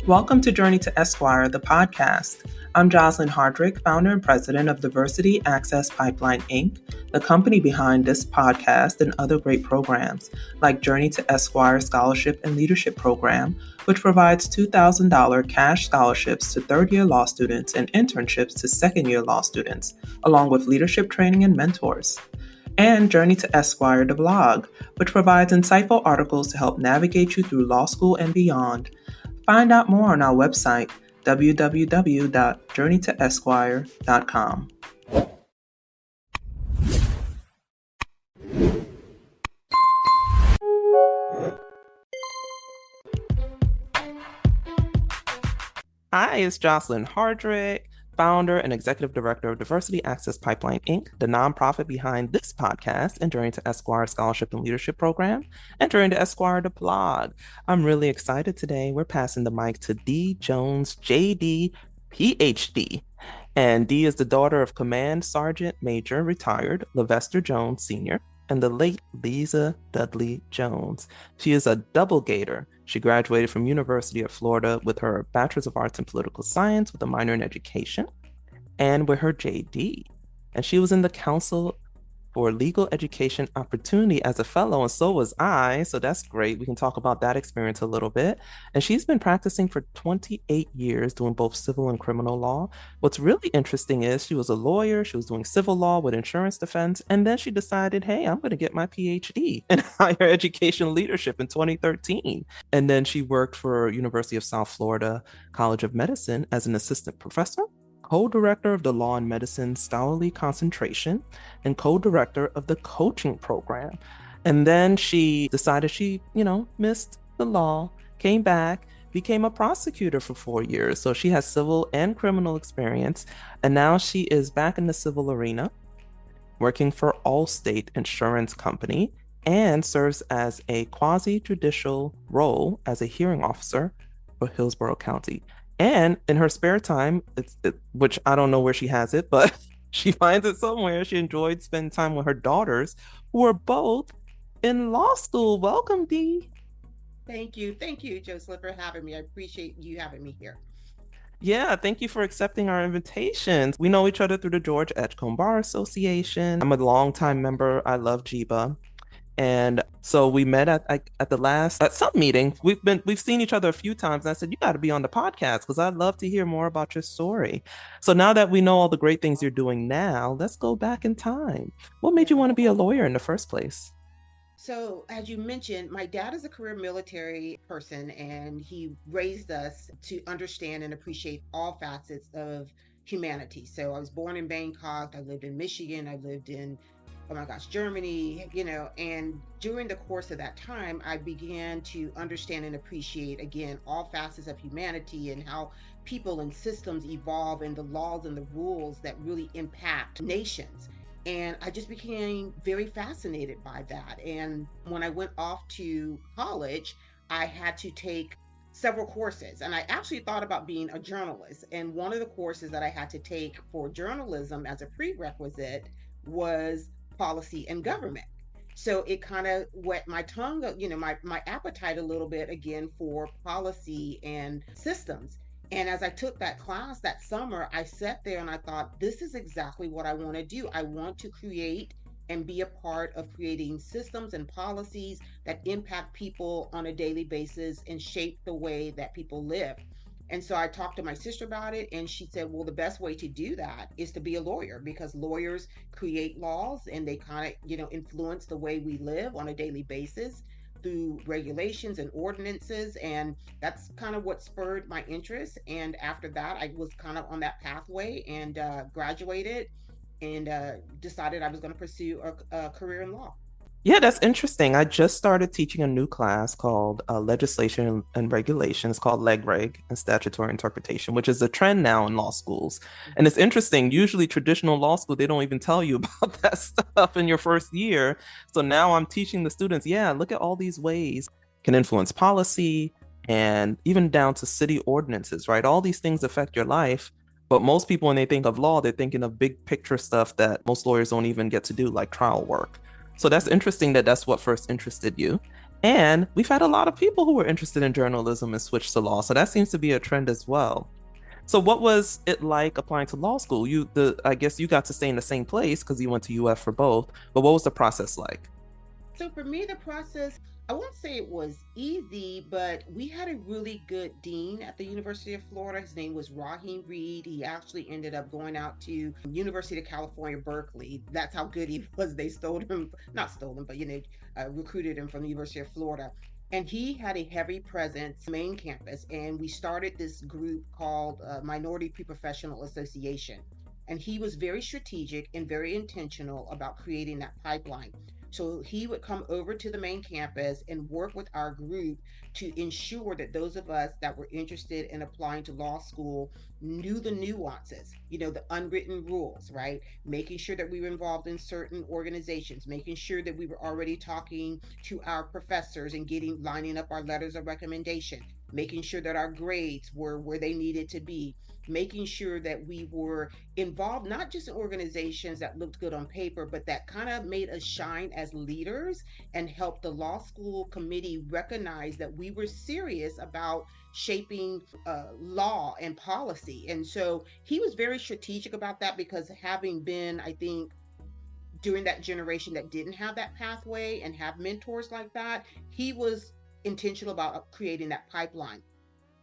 Welcome to Journey to Esquire, the podcast. I'm Jocelyn Hardrick, founder and president of Diversity Access Pipeline, Inc., the company behind this podcast and other great programs, like Journey to Esquire Scholarship and Leadership Program, which provides $2,000 cash scholarships to third-year law students and internships to second-year law students, along with leadership training and mentors. And Journey to Esquire, the blog, which provides insightful articles to help navigate you through law school and beyond. Find out more on our website, www.journeytoesquire.com. Hi, it's Jocelyn Hardrick, founder and executive director of Diversity Access Pipeline, Inc., the nonprofit behind this podcast and Journey to Esquire Scholarship and Leadership Program, and Journey to Esquire, the blog. I'm really excited today. We're passing the mic to Dee Jones, JD, PhD. And Dee is the daughter of Command Sergeant Major, retired, Levester Jones, Sr., and the late Liza Dudley Jones. She is a double gator. She graduated from University of Florida with her Bachelor of Arts in Political Science with a minor in education and with her JD. And she was in the Council for Legal Education Opportunity as a fellow, and so was I. So that's great. We can talk about that experience a little bit. And she's been practicing for 28 years doing both civil and criminal law. What's really interesting is she was a lawyer. She was doing civil law with insurance defense. And then she decided, hey, I'm going to get my PhD in higher education leadership in 2013. And then she worked for University of South Florida College of Medicine as an assistant professor, co-director of the Law and Medicine Scholarly Concentration, and co-director of the coaching program. And then she decided she, missed the law, came back, became a prosecutor for 4 years. So she has civil and criminal experience. And now she is back in the civil arena, working for Allstate Insurance Company, and serves as a quasi-judicial role as a hearing officer for Hillsborough County. And in her spare time, which I don't know where she has it, but she finds it somewhere. She enjoyed spending time with her daughters, who are both in law school. Welcome, Dee. Thank you, Jocelyn, for having me. I appreciate you having me here. Yeah, thank you for accepting our invitations. We know each other through the George Edgecombe Bar Association. I'm a longtime member. I love JIBA. And so we met at some meeting. We've seen each other a few times. And I said, you got to be on the podcast because I'd love to hear more about your story. So now that we know all the great things you're doing now, let's go back in time. What made you want to be a lawyer in the first place? So as you mentioned, my dad is a career military person, and he raised us to understand and appreciate all facets of humanity. So I was born in Bangkok. I lived in Michigan. I lived in Germany, and during the course of that time, I began to understand and appreciate, again, all facets of humanity and how people and systems evolve, and the laws and the rules that really impact nations. And I just became very fascinated by that. And when I went off to college, I had to take several courses, and I actually thought about being a journalist. And one of the courses that I had to take for journalism as a prerequisite was policy and government. So it kind of whet my tongue, my appetite a little bit again for policy and systems. And as I took that class that summer, I sat there and I thought, this is exactly what I want to do. I want to create and be a part of creating systems and policies that impact people on a daily basis and shape the way that people live. And so I talked to my sister about it, and she said, well, the best way to do that is to be a lawyer, because lawyers create laws and they kind of, influence the way we live on a daily basis through regulations and ordinances. And that's kind of what spurred my interest. And after that, I was kind of on that pathway and graduated and decided I was going to pursue a career in law. Yeah, that's interesting. I just started teaching a new class called Legislation and Regulation. It's called LegReg and Statutory Interpretation, which is a trend now in law schools. And it's interesting. Usually traditional law school, they don't even tell you about that stuff in your first year. So now I'm teaching the students, look at all these ways can influence policy and even down to city ordinances, right? All these things affect your life. But most people, when they think of law, they're thinking of big picture stuff that most lawyers don't even get to do, like trial work. So that's interesting that that's what first interested you. And we've had a lot of people who were interested in journalism and switched to law. So that seems to be a trend as well. So what was it like applying to law school? I guess you got to stay in the same place because you went to UF for both, but what was the process like? So for me, the process, I won't say it was easy, but we had a really good dean at the University of Florida. His name was Raheem Reed. He actually ended up going out to University of California, Berkeley. That's how good he was. They stole him, not stole him, but recruited him from the University of Florida. And he had a heavy presence main campus, and we started this group called Minority Pre-Professional Association. And he was very strategic and very intentional about creating that pipeline. So he would come over to the main campus and work with our group to ensure that those of us that were interested in applying to law school knew the nuances, the unwritten rules, right? Making sure that we were involved in certain organizations, making sure that we were already talking to our professors and lining up our letters of recommendation, making sure that our grades were where they needed to be, making sure that we were involved not just in organizations that looked good on paper, but that kind of made us shine as leaders and helped the law school committee recognize that we were serious about shaping law and policy. And so he was very strategic about that because having been, I think, during that generation that didn't have that pathway and have mentors like that, he was intentional about creating that pipeline.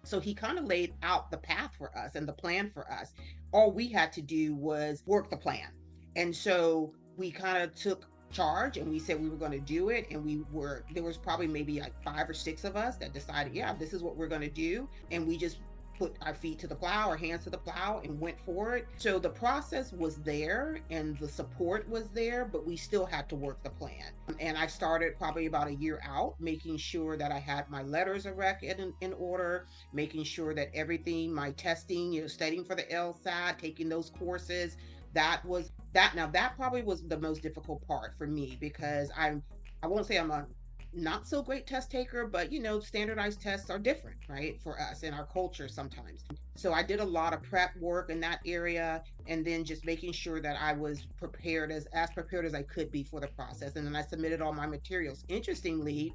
So he kind of laid out the path for us and the plan for us. All we had to do was work the plan. And so we kind of took charge and we said we were going to do it. And there was probably maybe like 5 or 6 of us that decided, yeah, this is what we're going to do. And we just put our feet to the plow, our hands to the plow, and went for it. So the process was there and the support was there, but we still had to work the plan. And I started probably about a year out, making sure that I had my letters of rec in order, making sure that everything, my testing, studying for the LSAT, taking those courses, that was that. Now that probably was the most difficult part for me because I won't say I'm a not so great test taker, but standardized tests are different, right, for us in our culture sometimes. So I did a lot of prep work in that area and then just making sure that I was prepared as prepared as I could be for the process. And then I submitted all my materials. Interestingly,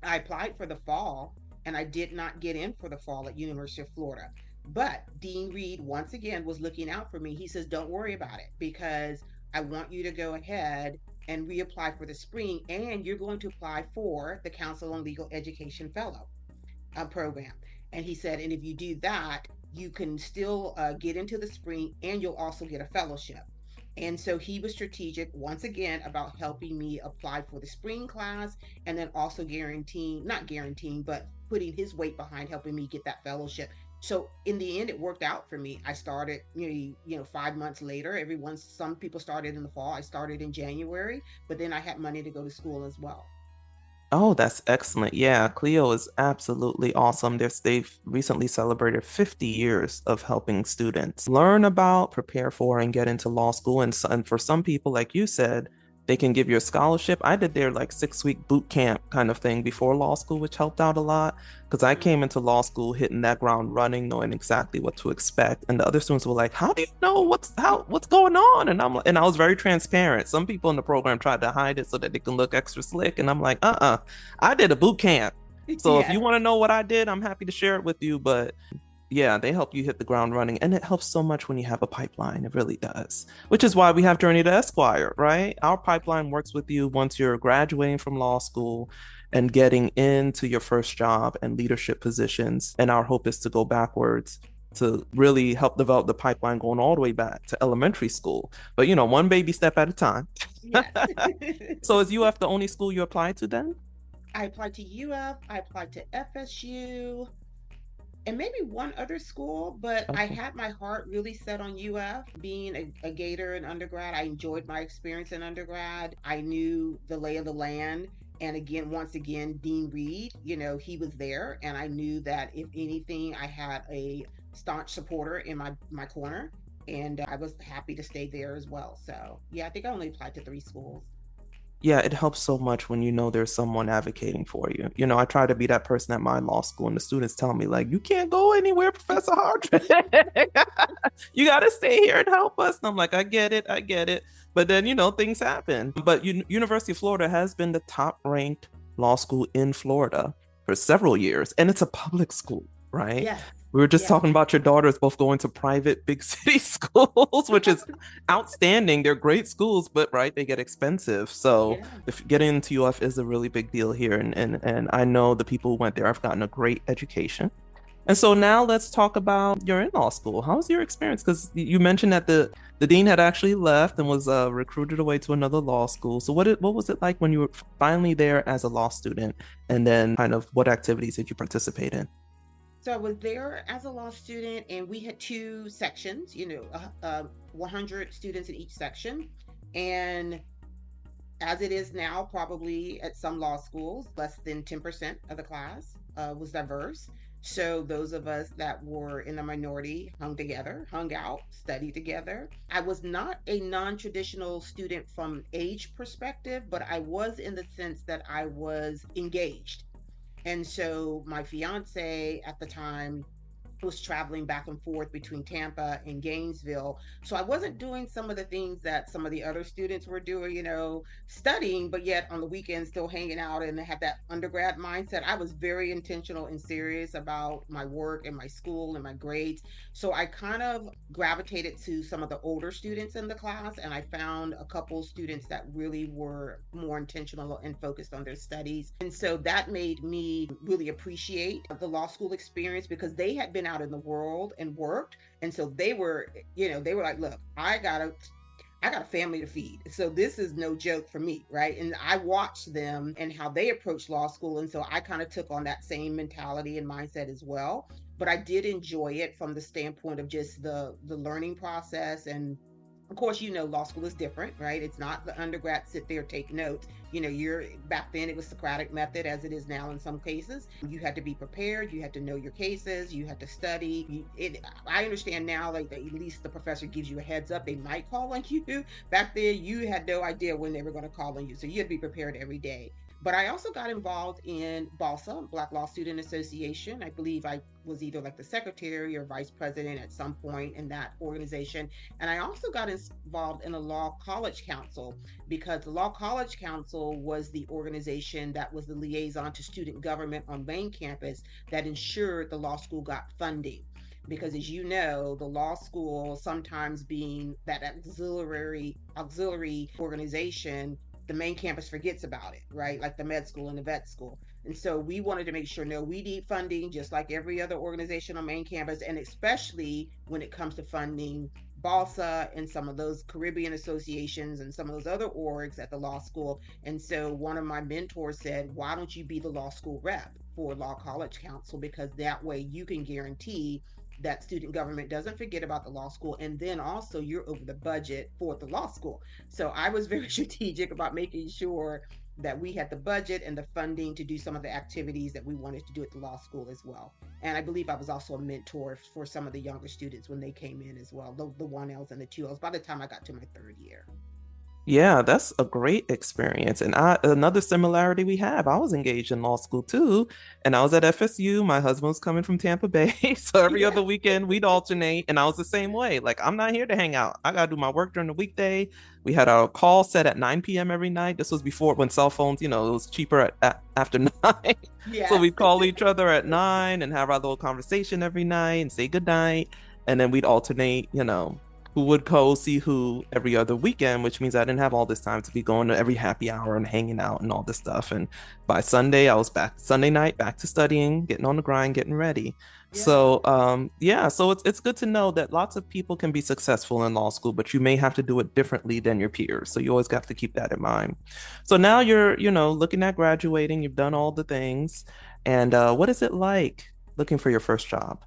I applied for the fall and I did not get in for the fall at University of Florida. But Dean Reed once again was looking out for me. He says, "Don't worry about it because I want you to go ahead and reapply for the spring, and you're going to apply for the Council on Legal Education Fellow program." And he said, "And if you do that, you can still get into the spring and you'll also get a fellowship." And so he was strategic once again about helping me apply for the spring class and then also not guaranteeing, but putting his weight behind helping me get that fellowship. So in the end, it worked out for me. I started, 5 months later. Some people started in the fall. I started in January, but then I had money to go to school as well. Oh, that's excellent. Yeah, Clio is absolutely awesome. They've recently celebrated 50 years of helping students learn about, prepare for, and get into law school. And for some people, like you said, they can give you a scholarship. I did their like 6 week boot camp kind of thing before law school, which helped out a lot because I Mm. came into law school hitting that ground running, knowing exactly what to expect. And the other students were like, "How do you know what's going on?" And I was very transparent. Some people in the program tried to hide it so that they can look extra slick, and I'm like, I did a boot camp. So if you Yes. want to know what I did, I'm happy to share it with you. But yeah, they help you hit the ground running. And it helps so much when you have a pipeline. It really does. Which is why we have Journey to Esquire, right? Our pipeline works with you once you're graduating from law school and getting into your first job and leadership positions. And our hope is to go backwards to really help develop the pipeline going all the way back to elementary school. But one baby step at a time. Yes. So is UF the only school you applied to then? I applied to UF, I applied to FSU, and maybe one other school, but I Okay. had my heart really set on UF. Being a Gator in undergrad, I enjoyed my experience in undergrad. I knew the lay of the land. And again, once again, Dean Reed, he was there. And I knew that if anything, I had a staunch supporter in my corner. And I was happy to stay there as well. So, yeah, I think I only applied to 3 schools. Yeah, it helps so much when you know there's someone advocating for you. I try to be that person at my law school, and the students tell me, like, you can't go anywhere, Professor Hardrick. You got to stay here and help us. And I'm like, I get it, I get it. But then, things happen. But University of Florida has been the top ranked law school in Florida for several years, and it's a public school, right? Yes. We were just Yes. talking about your daughters both going to private big city schools, which is outstanding. They're great schools, but right, they get expensive. So Yeah. if getting into UF is a really big deal here. And I know the people who went there have gotten a great education. And so now let's talk about your in-law school. How was your experience? Because you mentioned that the dean had actually left and was recruited away to another law school. So what was it like when you were finally there as a law student? And then kind of what activities did you participate in? So I was there as a law student, and we had two sections, 100 students in each section. And as it is now, probably at some law schools, less than 10% of the class was diverse. So those of us that were in the minority hung together, hung out, studied together. I was not a non-traditional student from age perspective, but I was in the sense that I was engaged. And so my fiance at the time was traveling back and forth between Tampa and Gainesville. So I wasn't doing some of the things that some of the other students were doing, studying, but yet on the weekends still hanging out and had that undergrad mindset. I was very intentional and serious about my work and my school and my grades. So I kind of gravitated to some of the older students in the class, and I found a couple students that really were more intentional and focused on their studies. And so that made me really appreciate the law school experience because they had been out in the world and worked. And so they were like, look, I got a family to feed. So this is no joke for me, right? And I watched them and how they approach law school. And so I kind of took on that same mentality and mindset as well. But I did enjoy it from the standpoint of just the learning process. And of course, law school is different, right? It's not the undergrad sit there, take notes. You're back then it was Socratic method as it is now in some cases. You had to be prepared, you had to know your cases, you had to study. I understand now, like at least the professor gives you a heads up, they might call on you. Back then, you had no idea when they were going to call on you, so you had to be prepared every day. But I also got involved in BALSA, Black Law Student Association. I believe I was either like the secretary or vice president at some point in that organization. And I also got involved in the Law College Council because the Law College Council was the organization that was the liaison to student government on main campus that ensured the law school got funding. Because as you know, the law school sometimes being that auxiliary organization, the main campus forgets about it, right? Like the med school and the vet school. And so we wanted to make sure, no, we need funding just like every other organization on main campus, and especially when it comes to funding BALSA and some of those Caribbean associations and some of those other orgs at the law school. And so one of my mentors said, why don't you be the law school rep for Law College Council? Because that way you can guarantee that student government doesn't forget about the law school, and then also you're over the budget for the law school. So I was very strategic about making sure that we had the budget and the funding to do some of the activities that we wanted to do at the law school as well. And I believe I was also a mentor for some of the younger students when they came in as well, the 1Ls and the 2Ls by the time I got to my third year. Yeah, that's a great experience. And another similarity we have, I was engaged in law school too, and I was at FSU. My husband was coming from Tampa Bay. So every Yeah. other weekend we'd alternate, and I was the same way. Like, I'm not here to hang out. I gotta do my work during the weekday. We had our call set at 9 p.m. every night. This was before when cell phones, it was cheaper after 9. So Yes. we'd call each other at 9 and have our little conversation every night and say goodnight. And then we'd alternate, who would go see who every other weekend, which means I didn't have all this time to be going to every happy hour and hanging out and all this stuff. And by Sunday, I was back Sunday night, back to studying, getting on the grind, getting ready. Yeah. So yeah, so it's good to know that lots of people can be successful in law school, but you may have to do it differently than your peers. So you always have to keep that in mind. So now you're, looking at graduating, you've done all the things. And what is it like looking for your first job?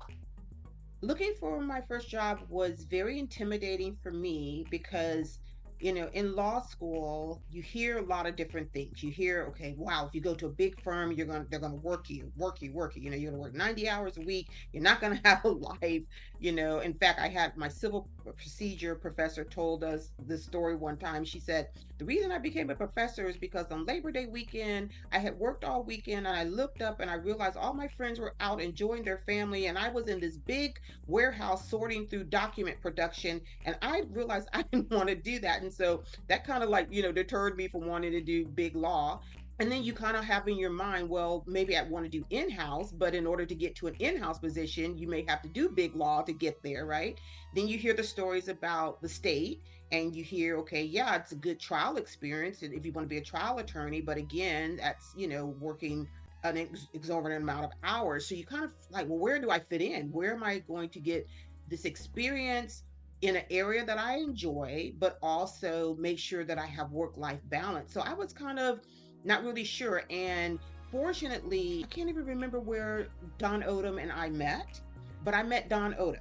Looking for my first job was very intimidating for me because in law school you hear a lot of different things. You hear, okay, wow, if you go to a big firm, they're gonna work you. You're gonna work 90 hours a week. You're not gonna have a life. In fact, I had my civil procedure professor told us this story one time. She said the reason I became a professor is because on Labor Day weekend I had worked all weekend, and I looked up and I realized all my friends were out enjoying their family, and I was in this big warehouse sorting through document production, and I realized I didn't want to do that. And so that kind of like deterred me from wanting to do big law. And then you kind of have in your mind, well, maybe I want to do in-house, but in order to get to an in-house position, you may have to do big law to get there, right? Then you hear the stories about the state, and you hear, okay, yeah, it's a good trial experience if you want to be a trial attorney, but again, that's, working an exorbitant amount of hours. So you kind of like, well, where do I fit in? Where am I going to get this experience in an area that I enjoy, but also make sure that I have work-life balance? So I was kind of not really sure. And fortunately, I can't even remember where Don Odom and I met, but I met Don Odom.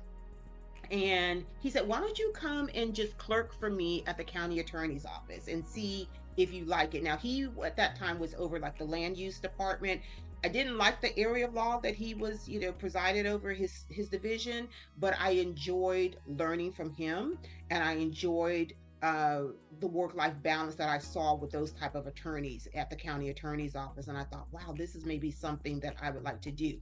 And he said, why don't you come and just clerk for me at the county attorney's office and see if you like it? Now, he at that time was over like the land use department. I didn't like the area of law that he was, presided over his division, but I enjoyed learning from him, and I enjoyed the work-life balance that I saw with those type of attorneys at the county attorney's office. And I thought, wow, this is maybe something that I would like to do.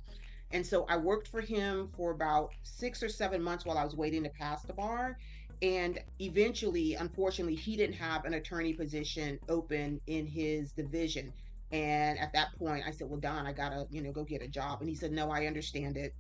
And so I worked for him for about 6 or 7 months while I was waiting to pass the bar. And eventually, unfortunately, he didn't have an attorney position open in his division. And at that point, I said, well, Don, I gotta, go get a job. And he said, no, I understand it.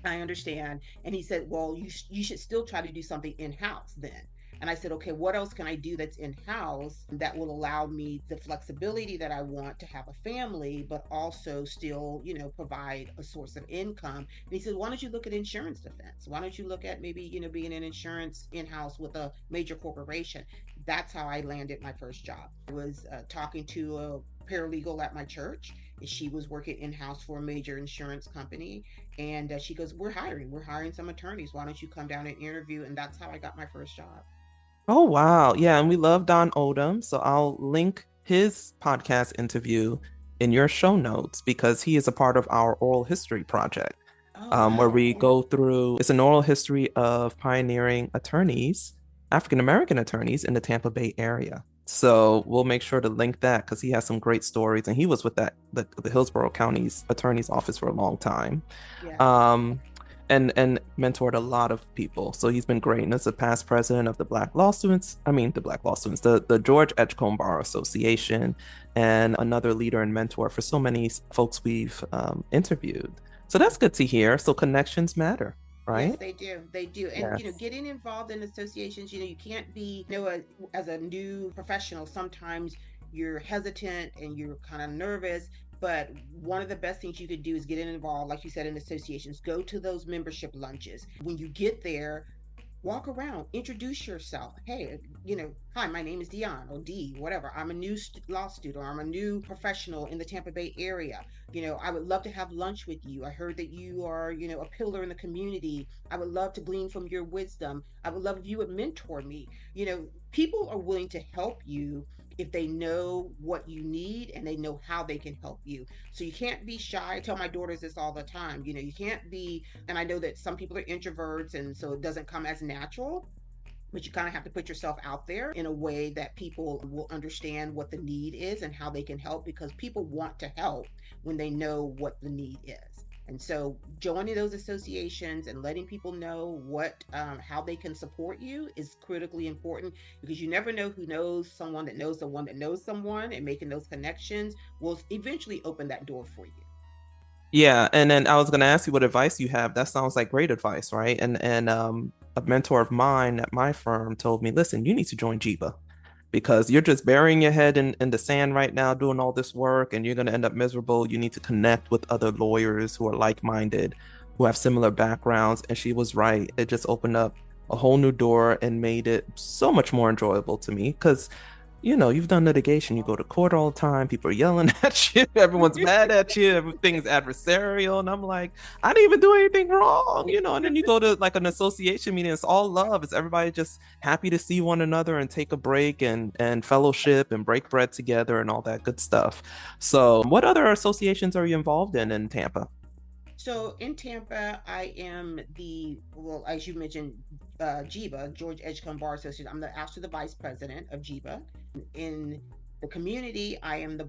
I understand. And he said, well, you should still try to do something in-house then. And I said, okay, what else can I do that's in-house that will allow me the flexibility that I want to have a family, but also still, provide a source of income? And he said, why don't you look at insurance defense? Why don't you look at maybe, being an insurance in-house with a major corporation? That's how I landed my first job. I was talking to a paralegal at my church. She was working in-house for a major insurance company, and she goes, we're hiring some attorneys, why don't you come down and interview? And that's how I got my first job. Oh, wow. Yeah. And we love Don Odom. So I'll link his podcast interview in your show notes because he is a part of our oral history project, Oh, where wow. we go through, it's an oral history of pioneering attorneys, African American attorneys in the Tampa Bay area. So we'll make sure to link that because he has some great stories. And he was with the Hillsborough County's attorney's office for a long time. Yes. Um, and mentored a lot of people. So he's been great. And as a past president of the Black Law Students, the George Edgecombe Bar Association, and another leader and mentor for so many folks we've interviewed. So that's good to hear. So connections matter, Yes, right? they do. They do. And, Yes. getting involved in associations, you can't be, as a new professional, sometimes you're hesitant and you're kind of nervous. But one of the best things you could do is get involved, like you said, in associations. Go to those membership lunches. When you get there, walk around, introduce yourself. Hey, hi, my name is Dionne or Dee, whatever. I'm a new law student, or I'm a new professional in the Tampa Bay area. I would love to have lunch with you. I heard that you are, a pillar in the community. I would love to glean from your wisdom. I would love if you would mentor me. People are willing to help you if they know what you need and they know how they can help you. So you can't be shy. I tell my daughters this all the time. You can't be, and I know that some people are introverts and so it doesn't come as natural, but you kind of have to put yourself out there in a way that people will understand what the need is and how they can help, because people want to help when they know what the need is. And so joining those associations and letting people know how they can support you is critically important, because you never know who knows someone that knows someone that knows someone, and making those connections will eventually open that door for you. Yeah, and then I was gonna ask you what advice you have. That sounds like great advice, right? And a mentor of mine at my firm told me, listen, you need to join JIBA because you're just burying your head in the sand right now doing all this work and you're gonna end up miserable. You need to connect with other lawyers who are like-minded, who have similar backgrounds. And she was right. It just opened up a whole new door and made it so much more enjoyable to me because you've done litigation. You go to court all the time. People are yelling at you. Everyone's mad at you. Everything's adversarial. And I'm like, I didn't even do anything wrong. And then you go to like an association meeting. It's all love. It's everybody just happy to see one another and take a break and fellowship and break bread together and all that good stuff. So, what other associations are you involved in Tampa? So in Tampa, I am well, as you mentioned, JIBA, George Edgecombe Bar Association. I'm actually the vice president of JIBA. In the community, I am the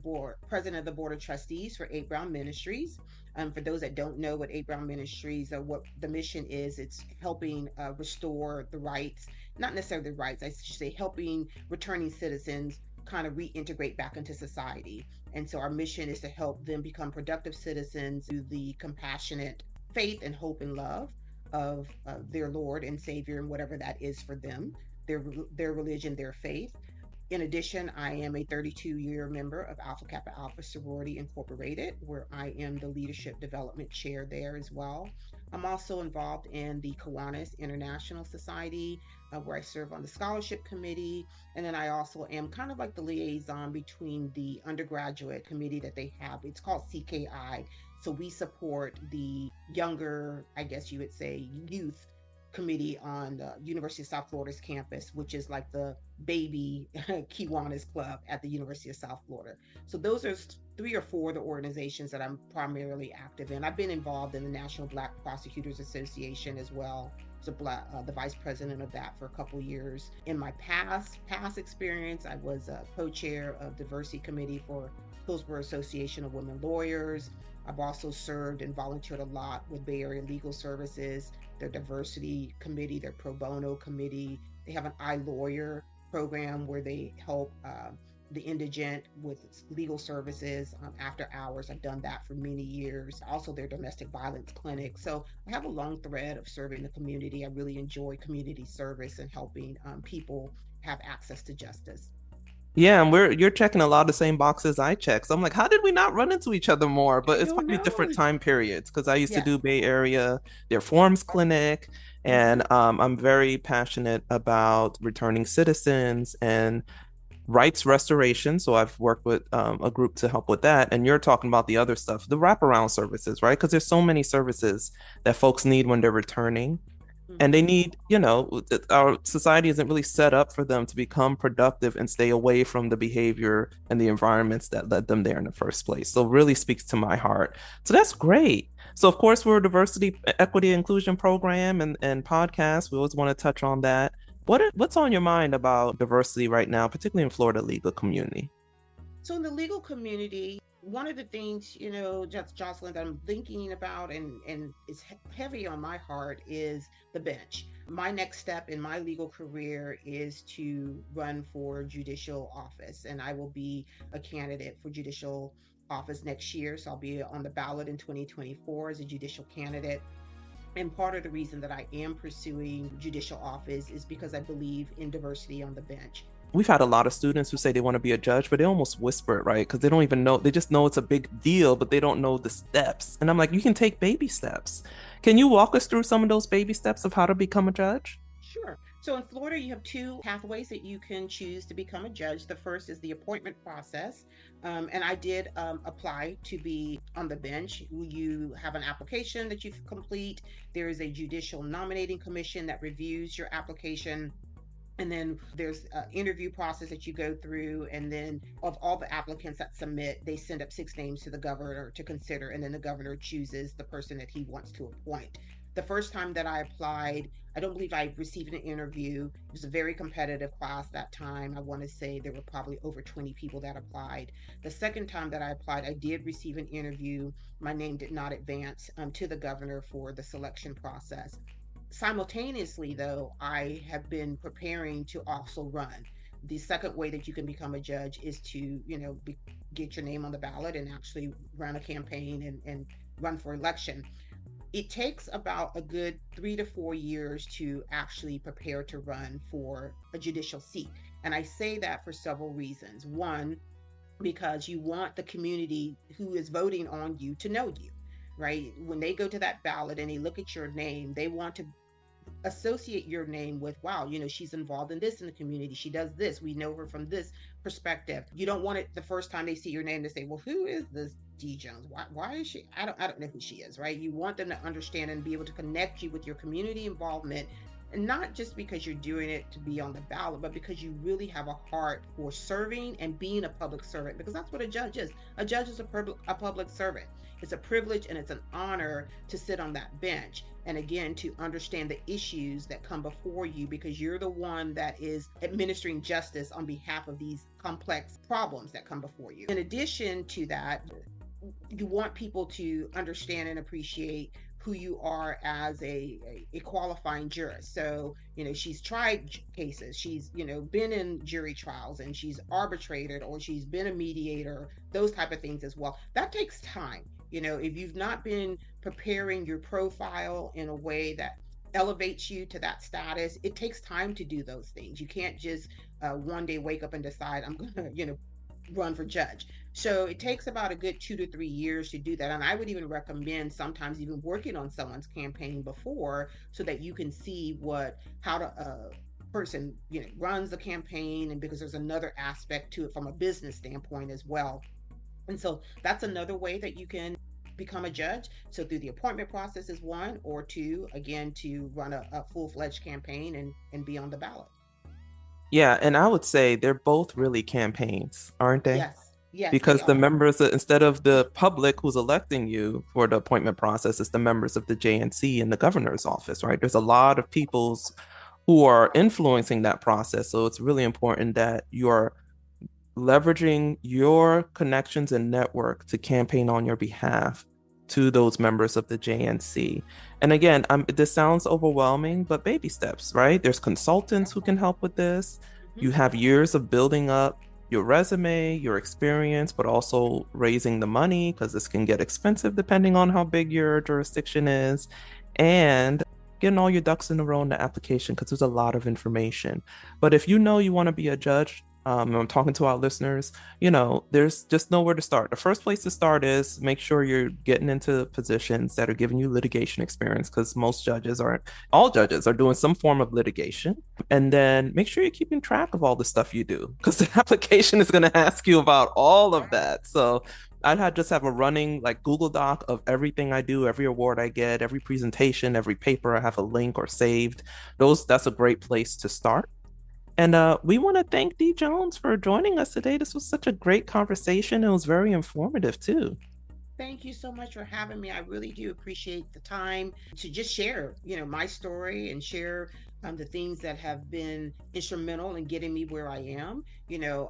president of the board of trustees for 8 Brown Ministries. For those that don't know what 8 Brown Ministries or what the mission is, it's helping restore the rights, not necessarily the rights, I should say helping returning citizens kind of reintegrate back into society. And so our mission is to help them become productive citizens through the compassionate faith and hope and love of their Lord and Savior, and whatever that is for them, their religion, their faith. In addition, I am a 32-year member of Alpha Kappa Alpha Sorority Incorporated, where I am the leadership development chair there as well. I'm also involved in the Kiwanis International Society, where I serve on the scholarship committee. And then I also am kind of like the liaison between the undergraduate committee that they have. It's called CKI. So we support the younger, I guess you would say, youth committee on the University of South Florida's campus, which is like the baby Kiwanis Club at the University of South Florida. So those are three or four of the organizations that I'm primarily active in. I've been involved in the National Black Prosecutors Association as well. So the vice president of that for a couple years. In my past experience, I was a co-chair of diversity committee for Hillsborough Association of Women Lawyers. I've also served and volunteered a lot with Bay Area Legal Services, their diversity committee, their pro bono committee. They have an iLawyer program where they help the indigent with legal services after hours. I've done that for many years. Also their domestic violence clinic. So I have a long thread of serving the community. I really enjoy community service and helping people have access to justice. Yeah, and you're checking a lot of the same boxes I check. So I'm like, how did we not run into each other more? But I it's don't probably know. different time periods because I used to Yes. do Bay Area, their forms clinic, Mm-hmm. and I'm very passionate about returning citizens and rights restoration. So I've worked with a group to help with that. And you're talking about the other stuff, the wraparound services, right? Because there's so many services that folks need when they're returning. And they Mm-hmm. need, our society isn't really set up for them to become productive and stay away from the behavior and the environments that led them there in the first place. So, really speaks to my heart. So, that's great. So, of course, we're a diversity, equity, inclusion program and podcast. We always want to touch on that. What's on your mind about diversity right now, particularly in Florida legal community? So in the legal community, one of the things, just Jocelyn, that I'm thinking about and is heavy on my heart is the bench. My next step in my legal career is to run for judicial office, and I will be a candidate for judicial office next year. So I'll be on the ballot in 2024 as a judicial candidate. And part of the reason that I am pursuing judicial office is because I believe in diversity on the bench. We've had a lot of students who say they want to be a judge, but they almost whisper it, right? Because they don't even know, they just know it's a big deal, but they don't know the steps. And I'm like, you can take baby steps. Can you walk us through some of those baby steps of how to become a judge? Sure. So in Florida, you have two pathways that you can choose to become a judge. The first is the appointment process. And I did apply to be on the bench. You have an application that you complete. There is a judicial nominating commission that reviews your application. And then there's an interview process that you go through. And then of all the applicants that submit, they send up 6 names to the governor to consider. And then the governor chooses the person that he wants to appoint. The first time that I applied, I don't believe I received an interview. It was a very competitive class that time. I want to say there were probably over 20 people that applied. The second time that I applied, I did receive an interview. My name did not advance to the governor for the selection process. Simultaneously, though, I have been preparing to also run. The second way that you can become a judge is to, get your name on the ballot and actually run a campaign and run for election. It takes about a good 3 to 4 years to actually prepare to run for a judicial seat. And I say that for several reasons. One, because you want the community who is voting on you to know you, right? When they go to that ballot and they look at your name, they want to associate your name with, wow, she's involved in this in the community, she does this, we know her from this perspective. You don't want it the first time they see your name to say, well, who is this Dee Jones? Why is she? I don't know who she is, right? You want them to understand and be able to connect you with your community involvement, and not just because you're doing it to be on the ballot, but because you really have a heart for serving and being a public servant, because that's what a judge is. A judge is a public servant. It's a privilege and it's an honor to sit on that bench. And again, to understand the issues that come before you, because you're the one that is administering justice on behalf of these complex problems that come before you. In addition to that, you want people to understand and appreciate who you are as a qualifying jurist. So, she's tried cases, she's, been in jury trials, and she's arbitrated, or she's been a mediator, those type of things as well. That takes time. If you've not been preparing your profile in a way that elevates you to that status, it takes time to do those things. You can't just one day wake up and decide I'm gonna, run for judge. So it takes about a good 2 to 3 years to do that. And I would even recommend sometimes even working on someone's campaign before, so that you can see how to person runs the campaign, and because there's another aspect to it from a business standpoint as well. And so that's another way that you can become a judge. So through the appointment process is one, or two, again, to run a full-fledged campaign and be on the ballot. Yeah, and I would say they're both really campaigns, aren't they? Yes, yes, they Because the are. members, instead of the public who's electing you for the appointment process, it's the members of the JNC and the governor's office, right? There's a lot of peoples who are influencing that process. So it's really important that you're leveraging your connections and network to campaign on your behalf to those members of the JNC. And again, this sounds overwhelming, but baby steps, right? There's consultants who can help with this. Mhm. You have years of building up your resume, your experience, but also raising the money, because this can get expensive depending on how big your jurisdiction is, and getting all your ducks in a row in the application, because there's a lot of information. But if you know you want to be a judge, I'm talking to our listeners, there's just nowhere to start. The first place to start is make sure you're getting into positions that are giving you litigation experience, because all judges are doing some form of litigation. And then make sure you're keeping track of all the stuff you do, because the application is going to ask you about all of that. So just have a running like Google Doc of everything I do, every award I get, every presentation, every paper I have a link or saved. That's a great place to start. And we want to thank Dee Jones for joining us today. This was such a great conversation. It was very informative too. Thank you so much for having me. I really do appreciate the time to just share, my story, and share the things that have been instrumental in getting me where I am.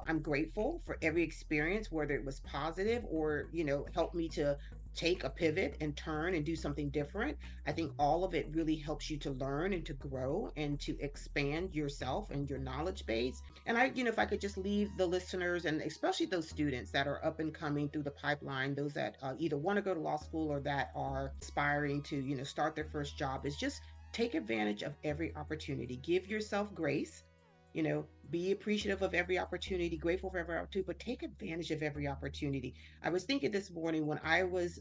I'm grateful for every experience, whether it was positive or, helped me to take a pivot and turn and do something different. I think all of it really helps you to learn and to grow and to expand yourself and your knowledge base. And if I could just leave the listeners, and especially those students that are up and coming through the pipeline, those that either want to go to law school or that are aspiring to, start their first job, is just take advantage of every opportunity. Give yourself grace. Be appreciative of every opportunity, grateful for every opportunity, but take advantage of every opportunity. I was thinking this morning, when I was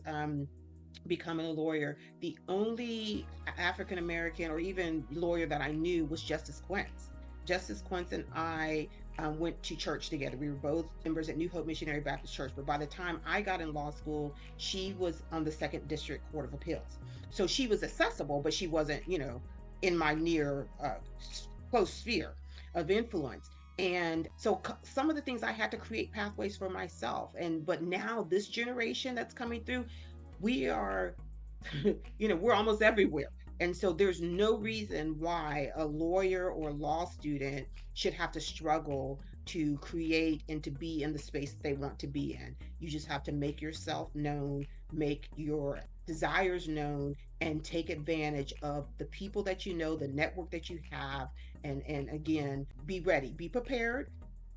becoming a lawyer, the only African American or even lawyer that I knew was Justice Quince. Justice Quince and I went to church together. We were both members at New Hope Missionary Baptist Church. But by the time I got in law school, she was on the Second District Court of Appeals. So she was accessible, but she wasn't, in my near close sphere of influence. And so some of the things I had to create pathways for myself. But now this generation that's coming through, we are, we're almost everywhere. And so there's no reason why a lawyer or law student should have to struggle to create and to be in the space that they want to be in. You just have to make yourself known, make your desires known, and take advantage of the people that you know, the network that you have, and again, be ready, be prepared.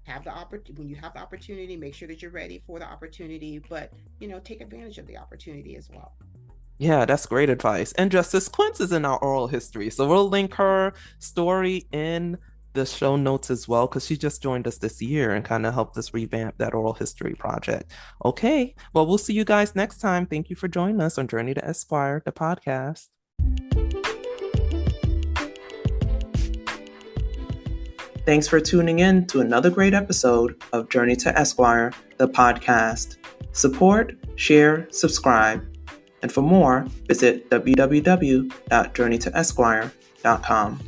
Have the opportunity. When you have the opportunity, make sure that you're ready for the opportunity, but take advantage of the opportunity as well. Yeah, that's great advice. And Justice Quince is in our oral history, so we'll link her story in the show notes as well, because she just joined us this year and kind of helped us revamp that oral history project. Okay, well, we'll see you guys next time. Thank you for joining us on Journey to Esquire, the podcast. Thanks for tuning in to another great episode of Journey to Esquire, the podcast. Support, share, subscribe. And for more, visit www.journeytoesquire.com.